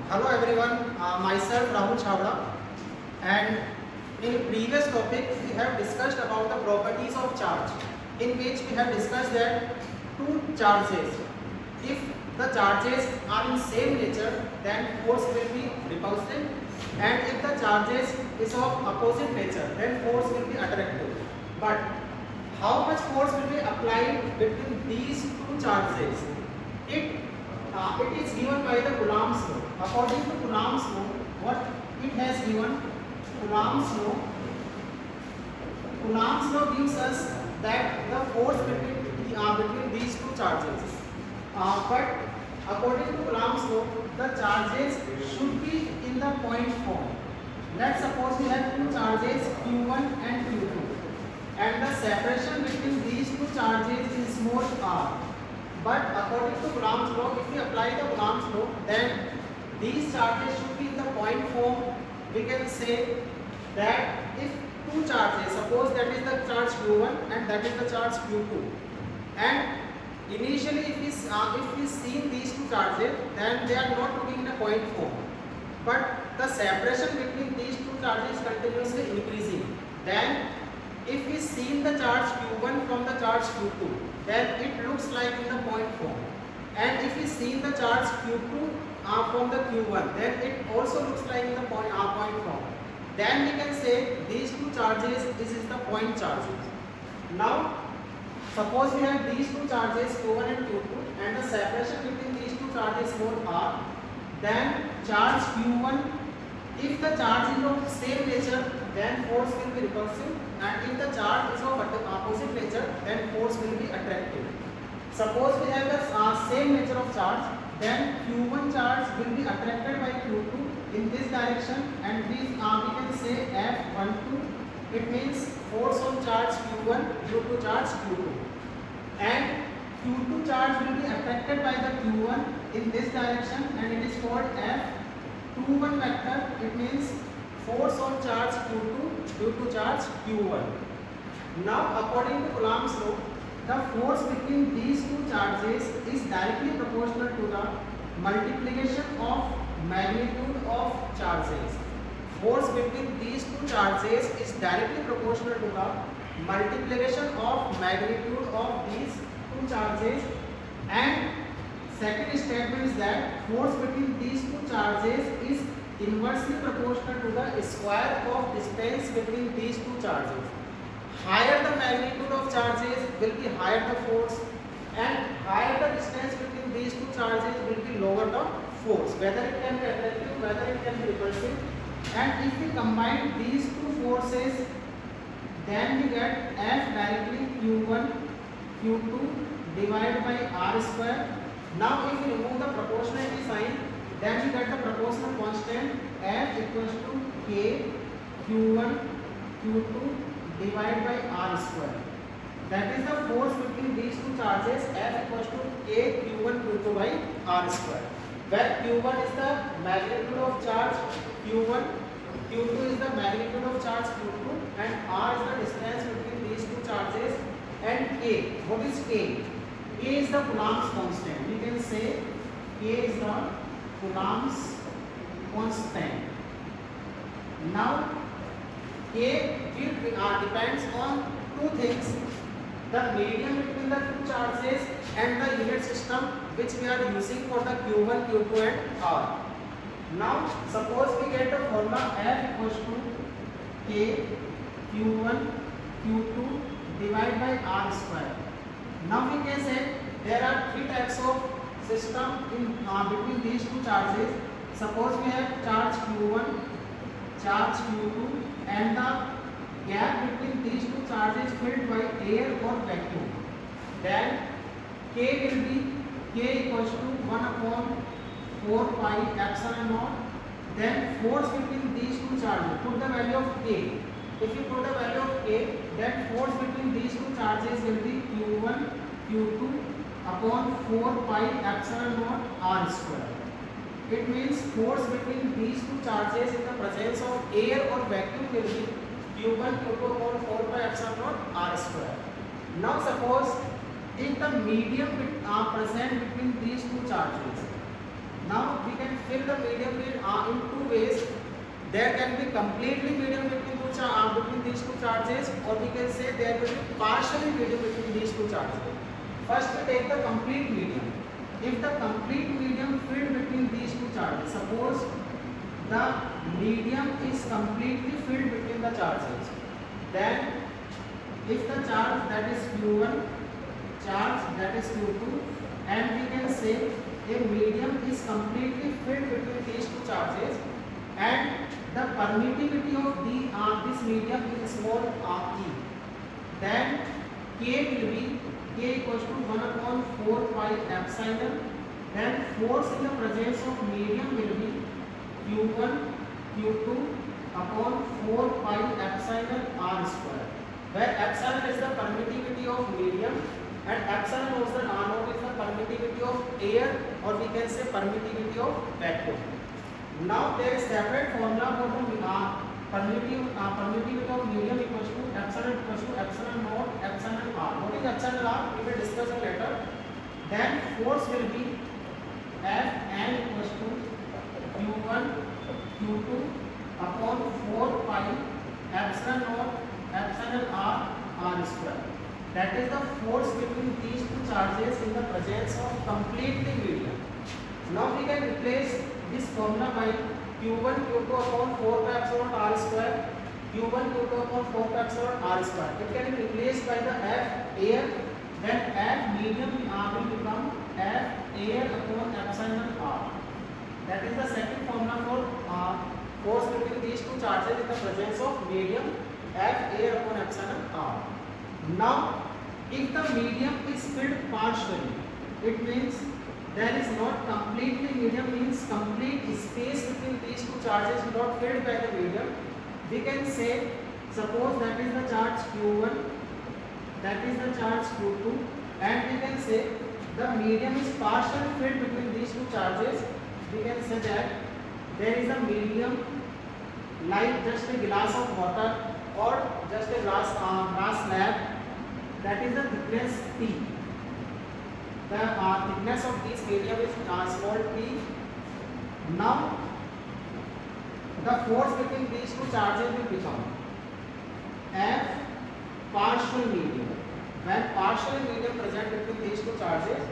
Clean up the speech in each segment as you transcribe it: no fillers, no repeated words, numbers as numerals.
Hello everyone, myself Rahul Chhabra, and in previous topic we have discussed about the properties of charge, in which we have discussed that two charges, if the charges are in same nature, then force will be repulsive, and if the charges is of opposite nature, then force will be attractive. But how much force will be applied between these two charges? It it is given by the Coulomb's law. According to Coulomb's law, what it has given, Coulomb's law. Coulomb's law gives us that the force between these two charges. But according to Coulomb's law, the charges should be in the point form. Let's suppose we have two charges Q1 and Q2, and the separation between these two charges is small r. But according to Coulomb's law, if we apply the Coulomb's law, then these charges should be in the point form. We can say that if two charges, suppose that is the charge Q1 and that is the charge Q2, and initially if we see these two charges, then they are not looking in a point form. But the separation between these two charges is continuously increasing. Then if we see the charge Q1 from the charge Q2, then it looks like in the point form. And if we see the charge Q2 from the Q1, then it also looks like in the point form. Then we can say these two charges, this is the point charges. Now, suppose we have these two charges Q1 and Q2, and the separation between these two charges is more r. Then charge Q1, if the charge is of same nature, then force will be repulsive, and if the charge is of opposite nature, then force will be attractive. Suppose we have the same nature of charge, then Q1 charge will be attracted by Q2 in this direction, and we can say F12. It means force on charge Q1 due to charge Q2, and Q2 charge will be attracted by the Q1 in this direction, and it is called F21 vector. It means force on charge Q2 due to charge Q1. Now, according to Coulomb's law, the force between these two charges is directly proportional to the multiplication of magnitude of charges. Force between these two charges is directly proportional to the multiplication of magnitude of these two charges. And second statement is that force between these two charges is inversely proportional to the square of distance between these two charges. Higher the magnitude of charges will be higher the force, and higher the distance between these two charges will be lower the force, whether it can be attractive, whether it can be repulsive. And if we combine these two forces, then we get F directly Q1 Q2 divided by R square. Now if we remove the proportionality sign, then we get the proportional constant F equals to K Q1 Q2 divided by R square. That is the force between these two charges, F equals to K Q1 Q2 by R square, where Q1 is the magnitude of charge Q1, Q2 is the magnitude of charge Q2, and R is the distance between these two charges. And K, what is K? K is the Coulomb's constant. We can say K is the Coulomb's constant. Now, K depends on two things: the medium between the two charges and the unit system which we are using for the Q1, Q2 and R. Now, suppose we get the formula F equals to K Q1 Q2 divided by R square. Now we can say there are three types of system in between these two charges. Suppose we have charge Q1, charge Q2, and the gap between these two charges filled by air or vacuum. Then K will be K equals to 1 upon 4 pi epsilon naught. Then force between these two charges, put the value of K. If you put the value of K, then force between these two charges will be Q1 Q2 upon 4 pi epsilon naught R square. It means force between these two charges in the presence of air or vacuum will be Q1 Q2 upon 4 pi epsilon naught R square. Now suppose if the medium present between these two charges, Now we can fill the medium in two ways. There can be completely medium between these two charges, or we can say there will be partially medium between these two charges. First we take the complete medium. If the complete medium filled between these two charges, suppose the medium is completely filled between the charges, then if the charge that is Q1, charge that is Q2, and we can say a medium is completely filled between these two charges, and the permittivity of this medium is small e, then K will be K equals to 1 upon 4 pi epsilon, then force in the presence of medium will be Q1 Q2 upon 4 pi epsilon r square, where epsilon is the permittivity of medium and epsilon also R0 is the permittivity of air, or we can say permittivity of vacuum. Now there is separate formula for the permittivity of medium equals to epsilon naught epsilon r. What is epsilon r? We will discuss it later. Then force will be Fn equals to Q1 Q2 upon 4 pi epsilon naught epsilon r square. That is the force between these two charges in the presence of completely medium. Now we can replace this formula by Q1 Q2 upon 4 pi epsilon r square, Q1 Q2 upon 4 pi epsilon r square. It can be replaced by the F air, then F medium will become F air upon epsilon r. That is the second formula for force between these two charges in the presence of medium, F air upon epsilon r. Now if the medium is filled partially, it means there is not completely medium, means complete space between these two charges not filled by the medium. We can say, suppose that is the charge Q1, that is the charge Q2, and we can say the medium is partially filled between these two charges. We can say that there is a medium like just a glass of water or just a glass slab, that is the thickness T. The thickness of this medium is small t. Now the force between these two charges will become F partial medium. When partial medium present between these two charges,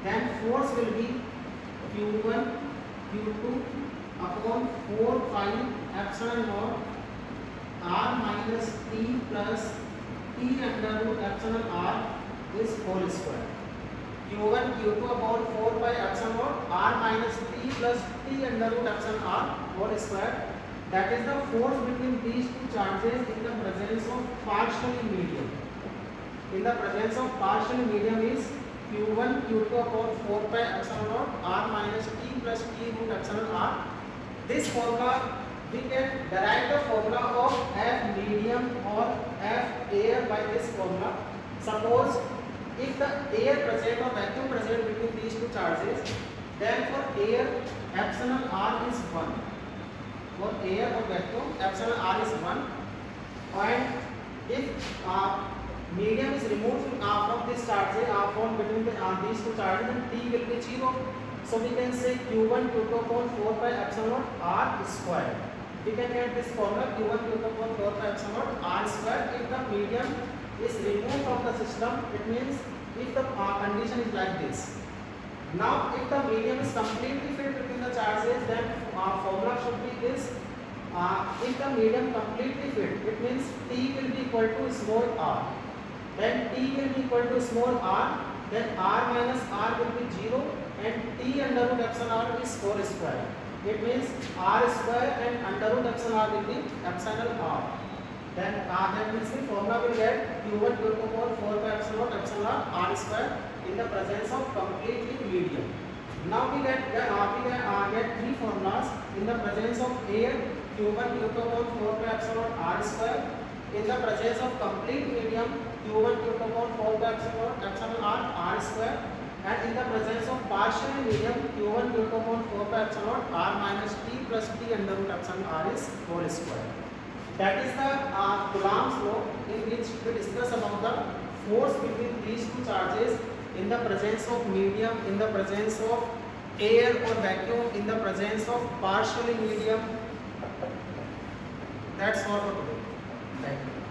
then force will be Q1 Q2 upon 4 pi epsilon naught r minus t plus t under root epsilon r is whole square. Q1 Q2 upon 4 pi epsilon naught r minus t plus t under root epsilon r whole square. That is the force between these two charges in the presence of partially medium. In the presence of partial medium is Q1 Q2 upon 4 pi epsilon naught r minus t plus t root epsilon r. This formula we can derive the formula of F medium or F air by this formula. Suppose if the air present or vacuum present between these two charges, then for air epsilon r is 1. For air or vacuum epsilon r is 1, and if medium is removed from this charge from between these two charges, then t will be 0. So we can say Q1 Q2 upon 4 pi epsilon r square. We can get this formula Q1 Q2 upon 4 pi epsilon r square. If the medium is removed from the system, it means if the condition is like this. Now if the medium is completely filled between the charges, then formula should be this. If the medium completely filled, it means T will be equal to small r. Then T will be equal to small r, then r minus r will be 0, and T under root epsilon r is 4 square. It means r square and under root epsilon r will be epsilon r. Then that means the formula will get Q1 Q2 upon 4 pi epsilon r square in the presence of completely medium. Now we get three formulas in the presence of air Q1 Q2 upon 4 pi epsilon r square, in the presence of complete medium Q1 Q2 upon 4 pi epsilon r square, and in the presence of partial medium Q1 Q2 upon 4 pi epsilon r minus t plus t under root epsilon r is whole square. That is the Coulomb's law, in which we discuss about the force between these two charges in the presence of medium, in the presence of air or vacuum in the presence of partially medium. That's all for today. Thank you.